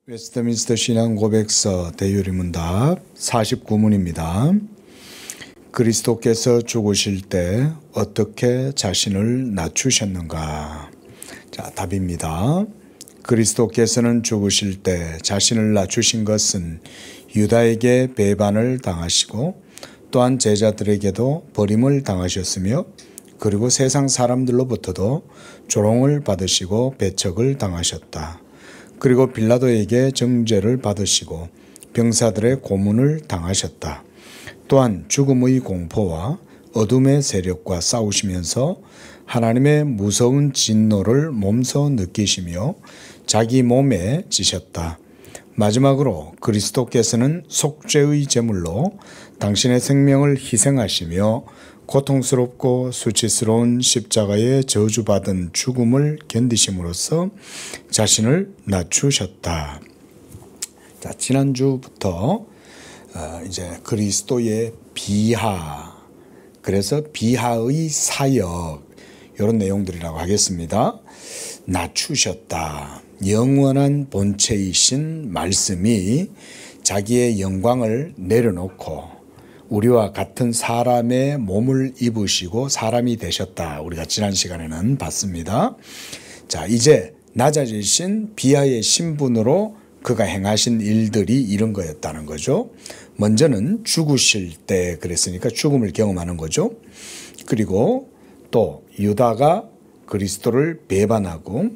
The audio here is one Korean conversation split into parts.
웨스트민스터 신앙 고백서 대유리문답 49문입니다. 그리스도께서 죽으실 때 어떻게 자신을 낮추셨는가? 자, 답입니다. 그리스도께서는 죽으실 때 자신을 낮추신 것은 유다에게 배반을 당하시고 또한 제자들에게도 버림을 당하셨으며 그리고 세상 사람들로부터도 조롱을 받으시고 배척을 당하셨다. 그리고 빌라도에게 정죄를 받으시고 병사들의 고문을 당하셨다. 또한 죽음의 공포와 어둠의 세력과 싸우시면서 하나님의 무서운 진노를 몸소 느끼시며 자기 몸에 지셨다. 마지막으로 그리스도께서는 속죄의 제물로 당신의 생명을 희생하시며 고통스럽고 수치스러운 십자가에 저주받은 죽음을 견디심으로써 자신을 낮추셨다. 자, 지난주부터 이제 그리스도의 비하, 그래서 비하의 사역, 이런 내용들이라고 하겠습니다. 낮추셨다. 영원한 본체이신 말씀이 자기의 영광을 내려놓고 우리와 같은 사람의 몸을 입으시고 사람이 되셨다. 우리가 지난 시간에는 봤습니다. 자, 이제 낮아지신 비하의 신분으로 그가 행하신 일들이 이런 거였다는 거죠. 먼저는 죽으실 때 그랬으니까 죽음을 경험하는 거죠. 그리고 또 유다가 그리스도를 배반하고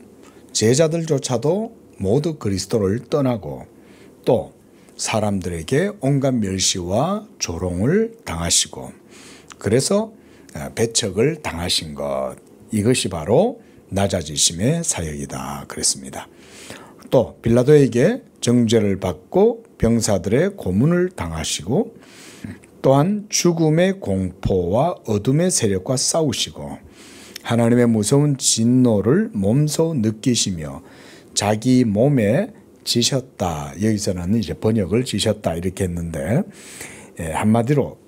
제자들조차도 모두 그리스도를 떠나고 또 사람들에게 온갖 멸시와 조롱을 당하시고 그래서 배척을 당하신 것, 이것이 바로 낮아지심의 사역이다 그랬습니다. 또 빌라도에게 정죄를 받고 병사들의 고문을 당하시고 또한 죽음의 공포와 어둠의 세력과 싸우시고 하나님의 무서운 진노를 몸소 느끼시며 자기 몸에 지셨다. 여기서는 이제 번역을 지셨다 이렇게 했는데 한마디로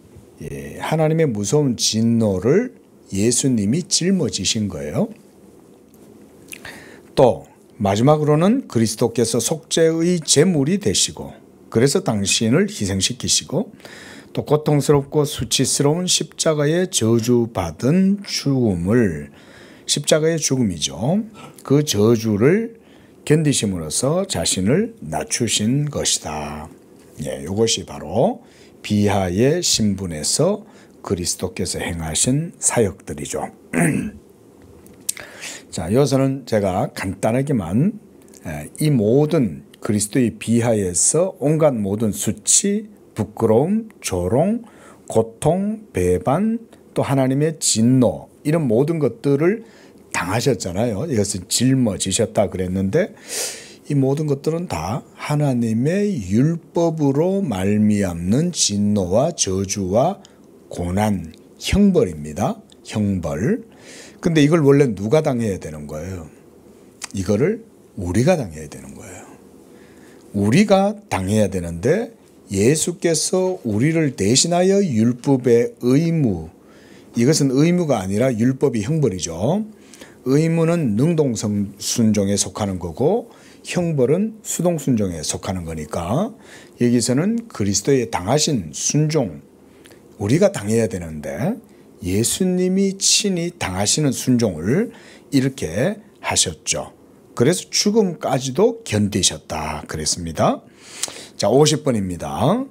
하나님의 무서운 진노를 예수님이 짊어지신 거예요. 또 마지막으로는 그리스도께서 속죄의 제물이 되시고 그래서 당신을 희생시키시고 또 고통스럽고 수치스러운 십자가의 저주받은 죽음을, 십자가의 죽음이죠. 그 저주를 견디심으로써 자신을 낮추신 것이다. 이것이 바로 비하의 신분에서 그리스도께서 행하신 사역들이죠. 자, 여기서는 제가 간단하게만 이 모든 그리스도의 비하에서 온갖 모든 수치, 부끄러움, 조롱, 고통, 배반, 또 하나님의 진노 이런 모든 것들을 당하셨잖아요. 이것을 짊어지셨다 그랬는데 이 모든 것들은 다 하나님의 율법으로 말미암는 진노와 저주와 고난, 형벌입니다. 형벌. 근데 이걸 원래 누가 당해야 되는 거예요? 이거를 우리가 당해야 되는 거예요. 우리가 당해야 되는데 예수께서 우리를 대신하여 율법의 의무, 이것은 의무가 아니라 율법이 형벌이죠. 의무는 능동순종에 속하는 거고 형벌은 수동순종에 속하는 거니까 여기서는 그리스도의 당하신 순종, 우리가 당해야 되는데 예수님이 친히 당하시는 순종을 이렇게 하셨죠. 그래서 죽음까지도 견디셨다 그랬습니다. 자, 50번입니다.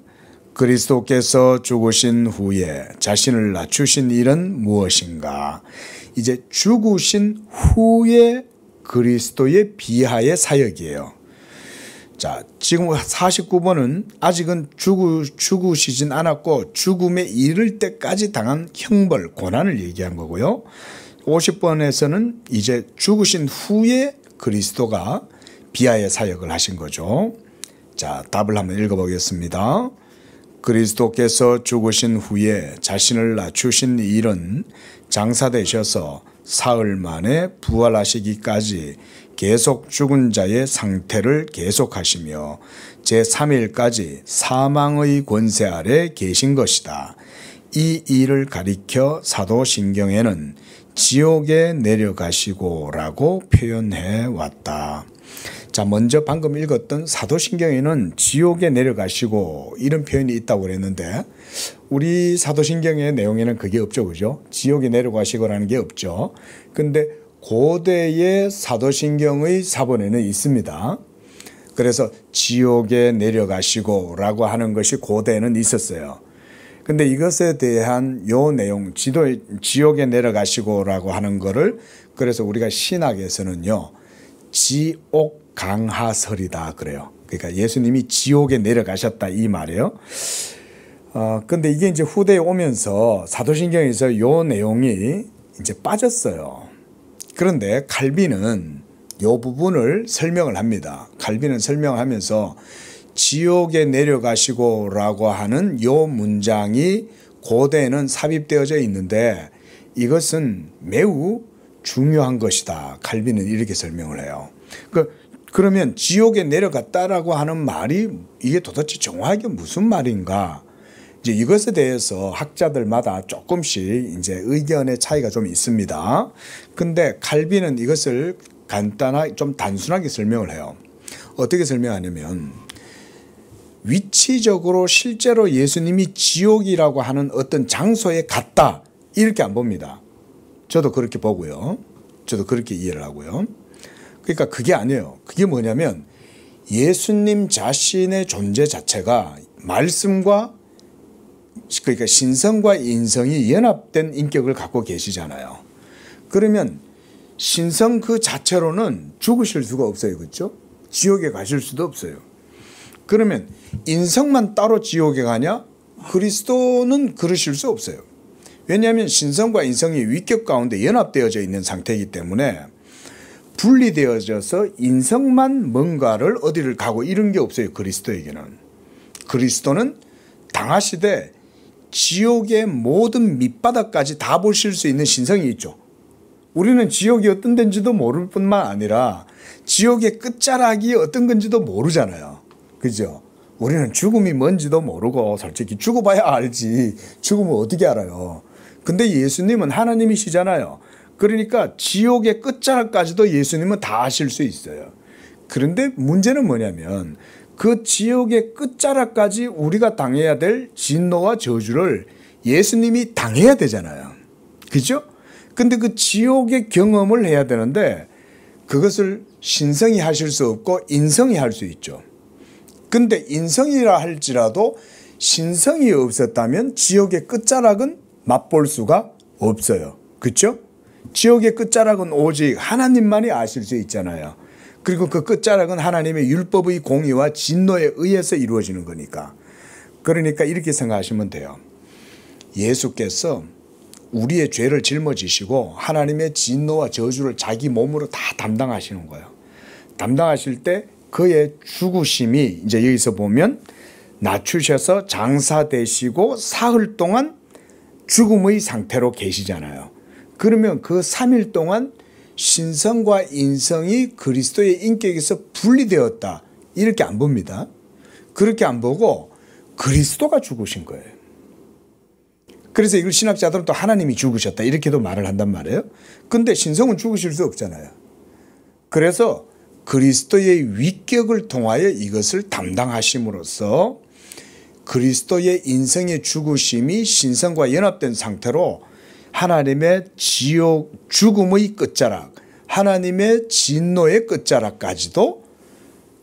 그리스도께서 죽으신 후에 자신을 낮추신 일은 무엇인가? 이제 죽으신 후에 그리스도의 비하의 사역이에요. 자, 지금 49번은 아직은 죽으시진 않았고 죽음에 이를 때까지 당한 형벌, 고난을 얘기한 거고요. 50번에서는 이제 죽으신 후에 그리스도가 비하의 사역을 하신 거죠. 자, 답을 한번 읽어보겠습니다. 그리스도께서 죽으신 후에 자신을 낮추신 일은 장사되셔서 사흘 만에 부활하시기까지 계속 죽은 자의 상태를 계속하시며 제3일까지 사망의 권세 아래 계신 것이다. 이 일을 가리켜 사도신경에는 지옥에 내려가시고라고 표현해 왔다. 자, 먼저 방금 읽었던 사도신경에는 지옥에 내려가시고 이런 표현이 있다고 그랬는데 우리 사도신경의 내용에는 그게 없죠. 그죠? 지옥에 내려가시고라는 게 없죠. 근데 고대의 사도신경의 사본에는 있습니다. 그래서 지옥에 내려가시고라고 하는 것이 고대에는 있었어요. 근데 이것에 대한 요 내용, 지옥에 내려가시고라고 하는 거를 그래서 우리가 신학에서는요, 지옥 강하설이다 그래요. 그러니까 예수님이 지옥에 내려가셨다 이 말이에요. 근데 이게 이제 후대에 오면서 사도신경에서 요 내용이 이제 빠졌어요. 그런데 칼빈은 요 부분을 설명을 합니다. 칼빈은 설명하면서 지옥에 내려가시고라고 하는 요 문장이 고대에는 삽입되어져 있는데 이것은 매우 중요한 것이다. 칼빈은 이렇게 설명을 해요. 그러면 지옥에 내려갔다라고 하는 말이 이게 도대체 정확하게 무슨 말인가? 이제 이것에 대해서 학자들마다 조금씩 이제 의견의 차이가 좀 있습니다. 근데 칼빈은 이것을 간단하게 좀 단순하게 설명을 해요. 어떻게 설명하냐면 위치적으로 실제로 예수님이 지옥이라고 하는 어떤 장소에 갔다 이렇게 안 봅니다. 저도 그렇게 보고요. 저도 그렇게 이해를 하고요. 그러니까 그게 아니에요. 그게 뭐냐면 예수님 자신의 존재 자체가 말씀과 그러니까 신성과 인성이 연합된 인격을 갖고 계시잖아요. 그러면 신성 그 자체로는 죽으실 수가 없어요. 그렇죠? 지옥에 가실 수도 없어요. 그러면 인성만 따로 지옥에 가냐? 그리스도는 그러실 수 없어요. 왜냐하면 신성과 인성이 위격 가운데 연합되어져 있는 상태이기 때문에 분리되어져서 인성만 뭔가를 어디를 가고 이런 게 없어요. 그리스도에게는. 그리스도는 당하시되 지옥의 모든 밑바닥까지 다 보실 수 있는 신성이 있죠. 우리는 지옥이 어떤 데인지도 모를 뿐만 아니라 지옥의 끝자락이 어떤 건지도 모르잖아요. 그죠? 우리는 죽음이 뭔지도 모르고 솔직히 죽어봐야 알지 죽음을 어떻게 알아요. 근데 예수님은 하나님이시잖아요. 그러니까 지옥의 끝자락까지도 예수님은 다 아실 수 있어요. 그런데 문제는 뭐냐면 그 지옥의 끝자락까지 우리가 당해야 될 진노와 저주를 예수님이 당해야 되잖아요. 그죠? 근데 그 지옥의 경험을 해야 되는데 그것을 신성이 하실 수 없고 인성이 할 수 있죠. 근데 인성이라 할지라도 신성이 없었다면 지옥의 끝자락은 맛볼 수가 없어요. 그렇죠? 지옥의 끝자락은 오직 하나님만이 아실 수 있잖아요. 그리고 그 끝자락은 하나님의 율법의 공의와 진노에 의해서 이루어지는 거니까. 그러니까 이렇게 생각하시면 돼요. 예수께서 우리의 죄를 짊어지시고 하나님의 진노와 저주를 자기 몸으로 다 담당하시는 거예요. 담당하실 때 그의 죽으심이 이제 여기서 보면 낮추셔서 장사되시고 사흘 동안 죽음의 상태로 계시잖아요. 그러면 그 3일 동안 신성과 인성이 그리스도의 인격에서 분리되었다. 이렇게 안 봅니다. 그렇게 안 보고 그리스도가 죽으신 거예요. 그래서 이걸 신학자들은 또 하나님이 죽으셨다. 이렇게도 말을 한단 말이에요. 근데 신성은 죽으실 수 없잖아요. 그래서 그리스도의 위격을 통하여 이것을 담당하심으로써 그리스도의 인성의 죽으심이 신성과 연합된 상태로 하나님의 죽음의 끝자락, 하나님의 진노의 끝자락까지도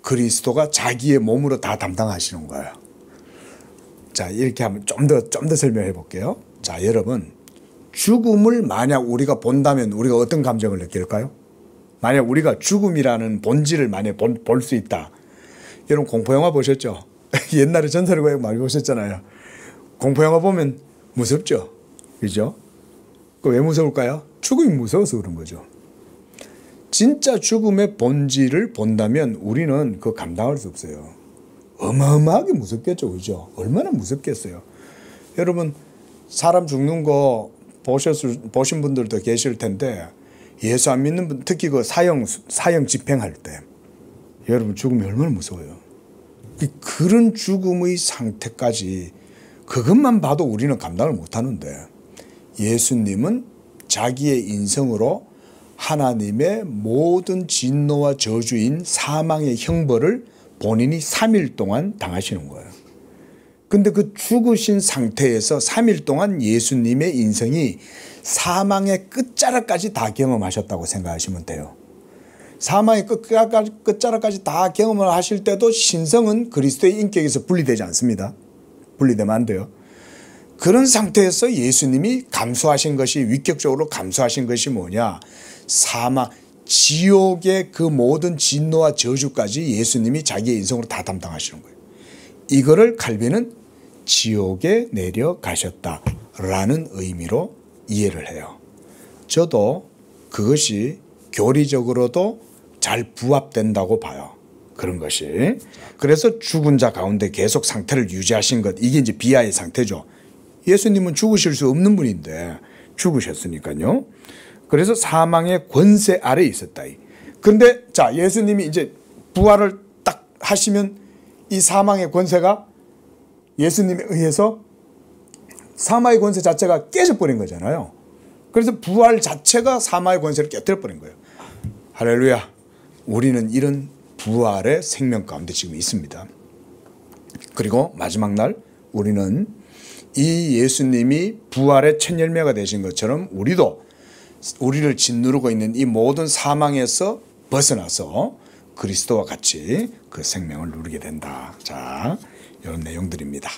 그리스도가 자기의 몸으로 다 담당하시는 거예요. 자, 이렇게 하면 좀 더 설명해 볼게요. 자, 여러분, 죽음을 만약 우리가 본다면 우리가 어떤 감정을 느낄까요? 만약 우리가 죽음이라는 본질을 만약 볼 수 있다. 여러분 공포영화 보셨죠? 옛날에 전설의 많이 보셨잖아요. 공포영화 보면 무섭죠? 그죠? 왜 무서울까요? 죽음이 무서워서 그런 거죠. 진짜 죽음의 본질을 본다면 우리는 그거 감당할 수 없어요. 어마어마하게 무섭겠죠. 그죠? 얼마나 무섭겠어요. 여러분 사람 죽는 거 보신 분들도 계실 텐데 예수 안 믿는 분, 특히 그 사형 집행할 때 여러분 죽음이 얼마나 무서워요. 그런 죽음의 상태까지 그것만 봐도 우리는 감당을 못하는데 예수님은 자기의 인성으로 하나님의 모든 진노와 저주인 사망의 형벌을 본인이 3일 동안 당하시는 거예요. 근데 그 죽으신 상태에서 3일 동안 예수님의 인생이 사망의 끝자락까지 다 경험하셨다고 생각하시면 돼요. 사망의 끝자락까지 다 경험을 하실 때도 신성은 그리스도의 인격에서 분리되지 않습니다. 분리되면 안 돼요. 그런 상태에서 예수님이 감수하신 것이, 위격적으로 감수하신 것이 뭐냐? 사망, 지옥의 그 모든 진노와 저주까지 예수님이 자기의 인생으로 다 담당하시는 거예요. 이거를 칼빈은 지옥에 내려가셨다라는 의미로 이해를 해요. 저도 그것이 교리적으로도 잘 부합된다고 봐요. 그런 것이. 그래서 죽은 자 가운데 계속 상태를 유지하신 것, 이게 이제 비하의 상태죠. 예수님은 죽으실 수 없는 분인데 죽으셨으니까요. 그래서 사망의 권세 아래에 있었다. 그런데 자, 예수님이 이제 부활을 딱 하시면 이 사망의 권세가 예수님에 의해서 사망의 권세 자체가 깨져버린 거잖아요. 그래서 부활 자체가 사망의 권세를 깨뜨려버린 거예요. 할렐루야. 우리는 이런 부활의 생명 가운데 지금 있습니다. 그리고 마지막 날 우리는 이 예수님이 부활의 첫 열매가 되신 것처럼 우리도 우리를 짓누르고 있는 이 모든 사망에서 벗어나서 그리스도와 같이 그 생명을 누리게 된다. 자, 이런 내용들입니다.